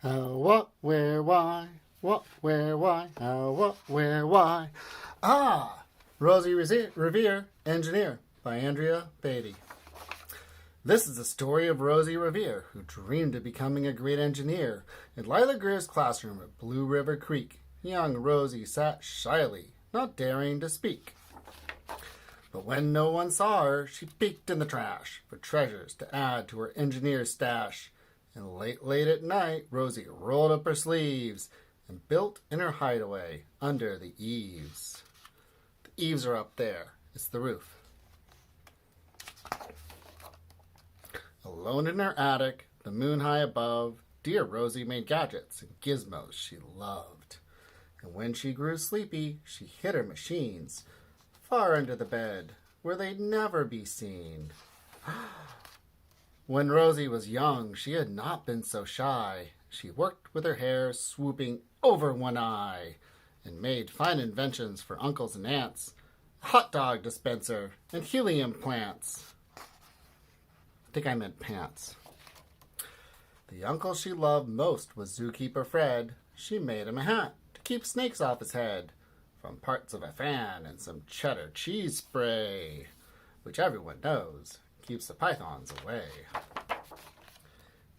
How, what, where, why? What, where, why? How, what, where, why? Ah! Rosie Revere, Engineer, by Andrea Beaty. This is the story of Rosie Revere, who dreamed of becoming a great engineer. In Lila Greer's classroom at Blue River Creek, young Rosie sat shyly, not daring to speak. But when no one saw her, she peeked in the trash for treasures to add to her engineer's stash. And late at night, Rosie rolled up her sleeves and built in her hideaway under the eaves. The eaves are up there. It's the roof. Alone in her attic, the moon high above, dear Rosie made gadgets and gizmos she loved. And when she grew sleepy, she hid her machines far under the bed, where they'd never be seen. When Rosie was young, she had not been so shy. She worked with her hair swooping over one eye and made fine inventions for uncles and aunts, a hot dog dispenser, and helium plants. I think I meant pants. The uncle she loved most was Zookeeper Fred. She made him a hat to keep snakes off his head, from parts of a fan and some cheddar cheese spray, which everyone knows keeps the pythons away.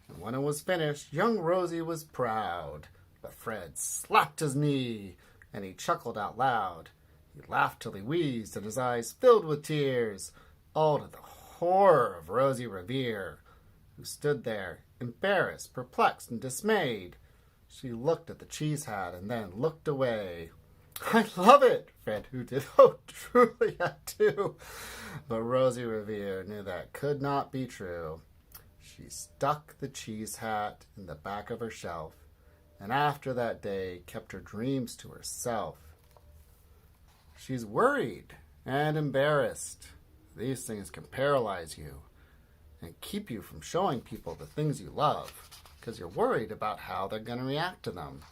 And when it was finished, young Rosie was proud, but Fred slapped his knee, and he chuckled out loud. He laughed till he wheezed, and his eyes filled with tears, all to the horror of Rosie Revere, who stood there, embarrassed, perplexed, and dismayed. She looked at the cheese hat and then looked away. "I love it," Fred hooted. "Oh, truly I do." But Rosie Revere knew that could not be true. She stuck the cheese hat in the back of her shelf, and after that day kept her dreams to herself. She's worried and embarrassed. These things can paralyze you and keep you from showing people the things you love, because you're worried about how they're going to react to them.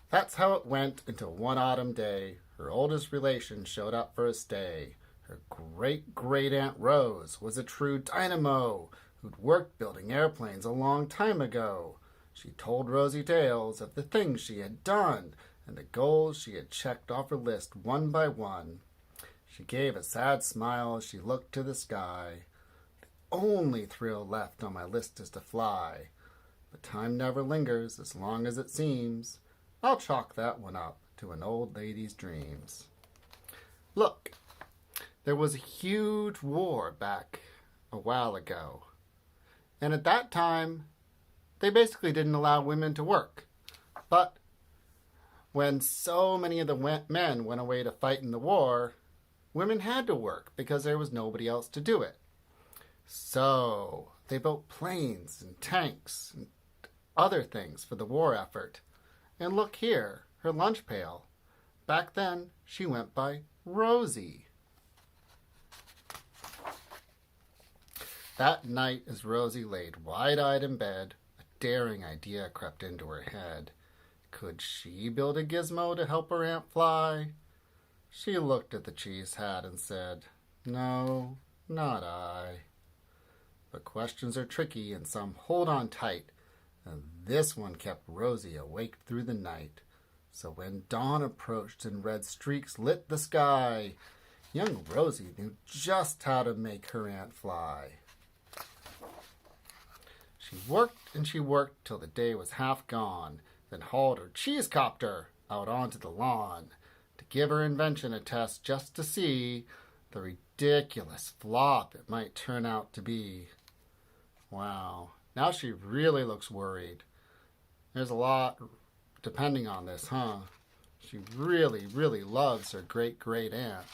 That's how it went until one autumn day, her oldest relation showed up for a stay. Her great-great-aunt Rose was a true dynamo who'd worked building airplanes a long time ago. She told Rosie tales of the things she had done and the goals she had checked off her list one by one. She gave a sad smile as she looked to the sky. "The only thrill left on my list is to fly. But time never lingers as long as it seems. I'll chalk that one up to an old lady's dreams." Look, there was a huge war back a while ago. And at that time, they basically didn't allow women to work. But when so many of the men went away to fight in the war, women had to work because there was nobody else to do it. So they built planes and tanks and other things for the war effort. And look here, her lunch pail. Back then, she went by Rosie. That night, as Rosie laid wide-eyed in bed, a daring idea crept into her head. Could she build a gizmo to help her aunt fly? She looked at the cheese hat and said, "No, not I." But questions are tricky and some hold on tight, and this one kept Rosie awake through the night. So when dawn approached and red streaks lit the sky, young Rosie knew just how to make her aunt fly. She worked till the day was half gone, then hauled her cheese copter out onto the lawn to give her invention a test just to see the ridiculous flop it might turn out to be. Wow. Now she really looks worried. There's a lot depending on this, huh? She really, really loves her great-great-aunt.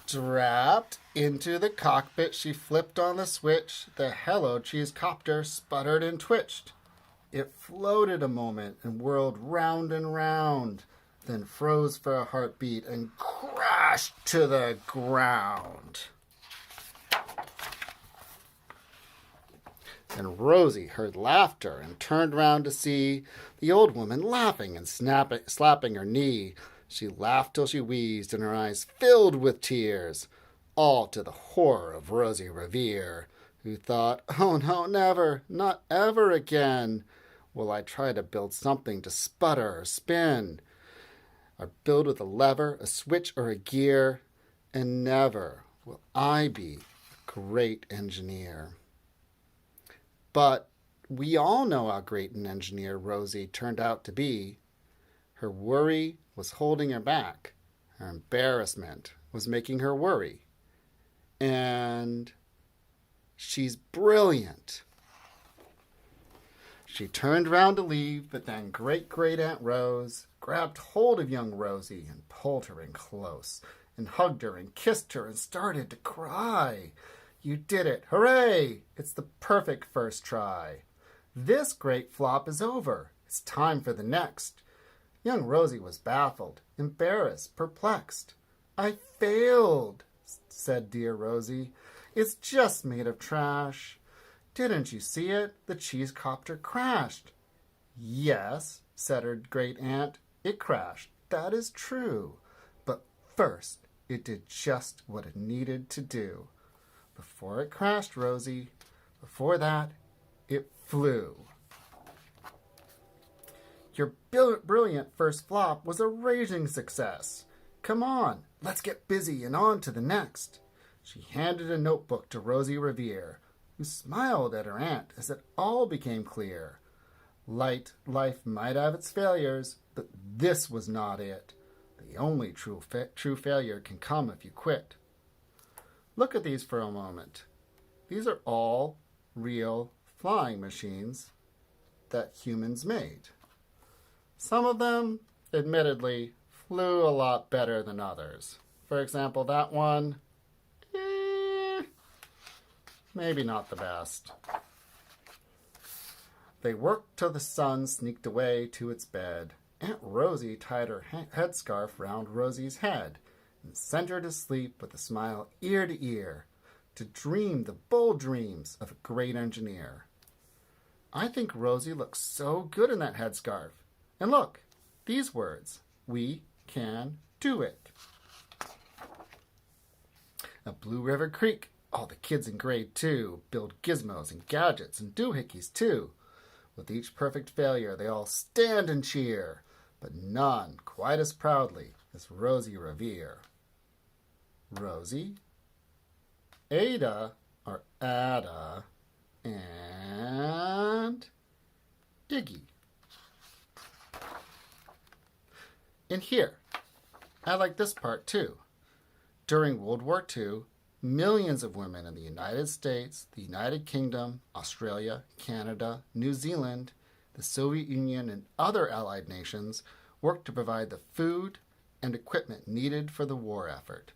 Strapped into the cockpit, she flipped on the switch. The Hello Cheese Copter sputtered and twitched. It floated a moment and whirled round and round, then froze for a heartbeat and crashed to the ground. And Rosie heard laughter and turned round to see the old woman laughing and slapping her knee. She laughed till she wheezed and her eyes filled with tears. all to the horror of Rosie Revere, who thought, "Oh no, never, not ever again will I try to build something to sputter or spin, or build with a lever, a switch, or a gear, and never will I be a great engineer." But we all know how great an engineer Rosie turned out to be. Her worry was holding her back. Her embarrassment was making her worry. And she's brilliant. She turned round to leave, but then Great-Great-Aunt Rose grabbed hold of young Rosie and pulled her in close and hugged her and kissed her and started to cry. "You did it! Hooray! It's the perfect first try. This great flop is over. It's time for the next." Young Rosie was baffled, embarrassed, perplexed. "I failed," said dear Rosie. "It's just made of trash. Didn't you see it? The cheese copter crashed." "Yes," said her great-aunt, "it crashed. That is true. But first, it did just what it needed to do. Before it crashed, Rosie, before that, it flew." "Your brilliant first flop was a raging success. Come on, let's get busy and on to the next." She handed a notebook to Rosie Revere, who smiled at her aunt as it all became clear. Life might have its failures, but this was not it. The only true failure can come if you quit. Look at these for a moment. These are all real flying machines that humans made. Some of them, admittedly, flew a lot better than others. For example, that one, maybe not the best. They worked till the sun sneaked away to its bed. Aunt Rosie tied her headscarf round Rosie's head and sent her to sleep with a smile ear to ear, to dream the bold dreams of a great engineer. I think Rosie looks so good in that headscarf. And look, these words, "We can do it." At Blue River Creek, all the kids in grade 2 build gizmos and gadgets and doohickeys too. With each perfect failure, they all stand and cheer, but none quite as proudly as Rosie Revere. Rosie, Ada, or Ada, and Iggy. And here, I like this part too. During World War II, millions of women in the United States, the United Kingdom, Australia, Canada, New Zealand, the Soviet Union, and other allied nations worked to provide the food and equipment needed for the war effort.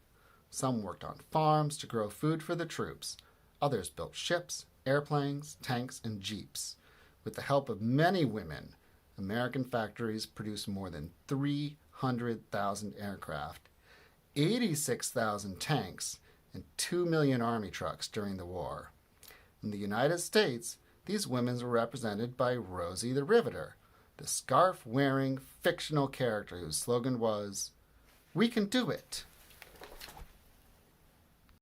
Some worked on farms to grow food for the troops. Others built ships, airplanes, tanks, and jeeps. With the help of many women, American factories produced more than 300,000 aircraft, 86,000 tanks, and 2 million army trucks during the war. In the United States, these women were represented by Rosie the Riveter, the scarf-wearing fictional character whose slogan was, "We can do it."